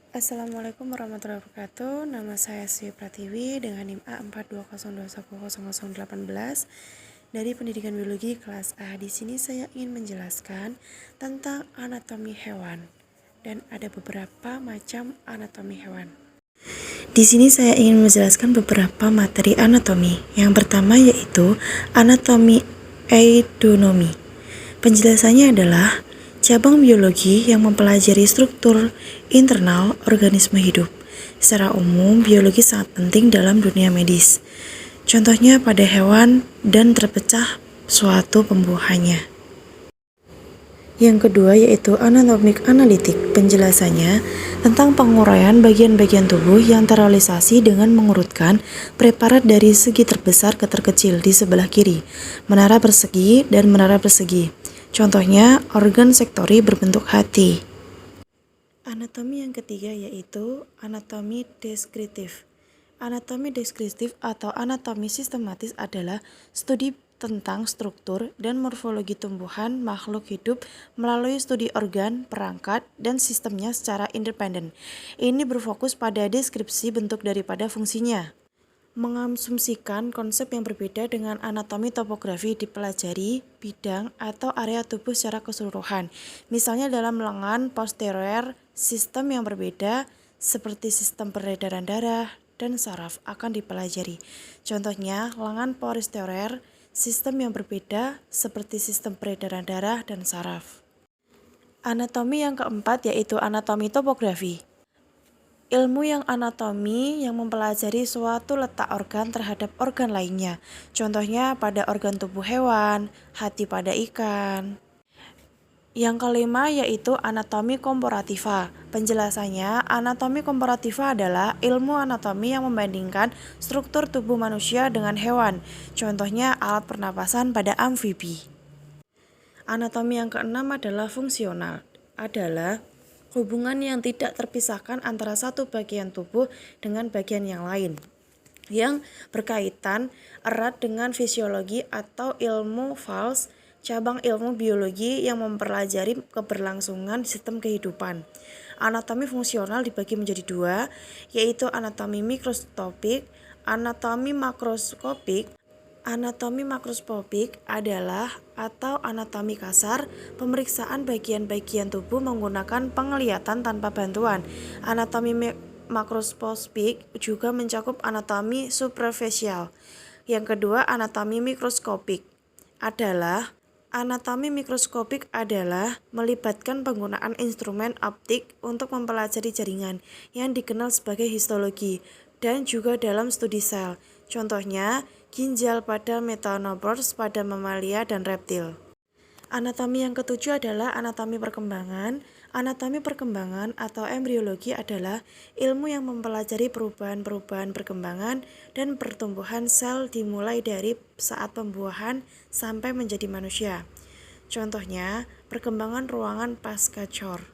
Assalamualaikum warahmatullahi wabarakatuh. Nama saya Sri Pratiwi dengan NIM A42021018 dari Pendidikan Biologi kelas A. Di sini saya ingin menjelaskan tentang anatomi hewan dan ada beberapa macam anatomi hewan. Di sini saya ingin menjelaskan beberapa materi anatomi. Yang pertama yaitu anatomi eidonomi. Penjelasannya adalah cabang biologi yang mempelajari struktur internal organisme hidup. Secara umum, biologi sangat penting dalam dunia medis. Contohnya pada hewan dan terpecah suatu pembuahannya. Yang kedua yaitu anatomik analitik. Penjelasannya tentang penguraian bagian-bagian tubuh yang terrealisasi dengan mengurutkan preparat dari segi terbesar ke terkecil di sebelah kiri, menara persegi dan menara persegi. Contohnya organ sektori berbentuk hati. Anatomi yang ketiga yaitu anatomi deskriptif. Anatomi deskriptif atau anatomi sistematis adalah studi tentang struktur dan morfologi tumbuhan makhluk hidup melalui studi organ, perangkat, dan sistemnya secara independen. Ini berfokus pada deskripsi bentuk daripada fungsinya. Mengasumsikan konsep yang berbeda dengan anatomi topografi dipelajari bidang atau area tubuh secara keseluruhan. Misalnya dalam lengan posterior, sistem yang berbeda seperti sistem peredaran darah dan saraf akan dipelajari. Contohnya lengan posterior, sistem yang berbeda seperti sistem peredaran darah dan saraf. Anatomi yang keempat yaitu anatomi topografi. Ilmu yang anatomi yang mempelajari suatu letak organ terhadap organ lainnya. Contohnya pada organ tubuh hewan, hati pada ikan. Yang kelima yaitu anatomi komparativa. Penjelasannya, anatomi komparativa adalah ilmu anatomi yang membandingkan struktur tubuh manusia dengan hewan. Contohnya alat pernapasan pada amfibi. Anatomi yang keenam adalah fungsional. Adalah hubungan yang tidak terpisahkan antara satu bagian tubuh dengan bagian yang lain, yang berkaitan erat dengan fisiologi atau ilmu Fals, cabang ilmu biologi yang mempelajari keberlangsungan sistem kehidupan. Anatomi fungsional dibagi menjadi dua, yaitu anatomi mikroskopik, anatomi makroskopik. Anatomi makroskopik adalah atau anatomi kasar, pemeriksaan bagian-bagian tubuh menggunakan penglihatan tanpa bantuan. Anatomi makroskopik juga mencakup anatomi superficial. Yang kedua, anatomi mikroskopik adalah melibatkan penggunaan instrumen optik untuk mempelajari jaringan yang dikenal sebagai histologi dan juga dalam studi sel. Contohnya, ginjal pada Metaneurons pada mamalia dan reptil. Anatomi yang ketujuh adalah anatomi perkembangan. Anatomi perkembangan atau embriologi adalah ilmu yang mempelajari perubahan-perubahan perkembangan dan pertumbuhan sel dimulai dari saat pembuahan sampai menjadi manusia. Contohnya, perkembangan ruangan pasca cor.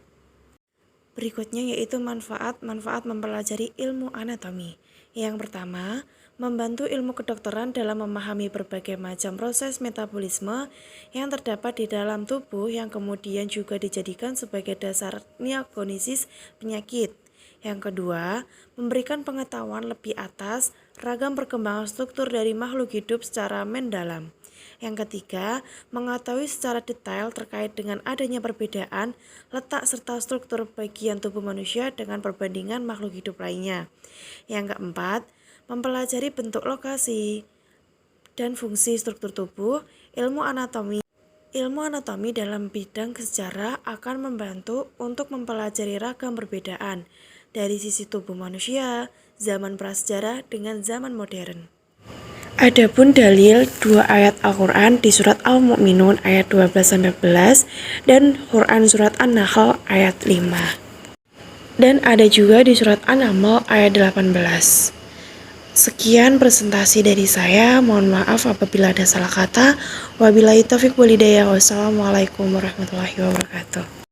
Berikutnya yaitu manfaat-manfaat mempelajari ilmu anatomi. Yang pertama, membantu ilmu kedokteran dalam memahami berbagai macam proses metabolisme yang terdapat di dalam tubuh yang kemudian juga dijadikan sebagai dasar diagnosis penyakit. Yang kedua, memberikan pengetahuan lebih atas ragam perkembangan struktur dari makhluk hidup secara mendalam. Yang ketiga, mengetahui secara detail terkait dengan adanya perbedaan letak serta struktur bagian tubuh manusia dengan perbandingan makhluk hidup lainnya. Yang keempat, mempelajari bentuk, lokasi, dan fungsi struktur tubuh. Ilmu anatomi dalam bidang sejarah akan membantu untuk mempelajari ragam perbedaan dari sisi tubuh manusia, zaman prasejarah dengan zaman modern. Adapun dalil dua ayat Al-Quran di surat Al-Mu'minun ayat 12-14 dan Quran surat An-Nahl ayat 5. Dan ada juga di surat An-Naml ayat 18. Sekian presentasi dari saya, mohon maaf apabila ada salah kata. Wabillahi taufiq wal hidayah. Wassalamualaikum warahmatullahi wabarakatuh.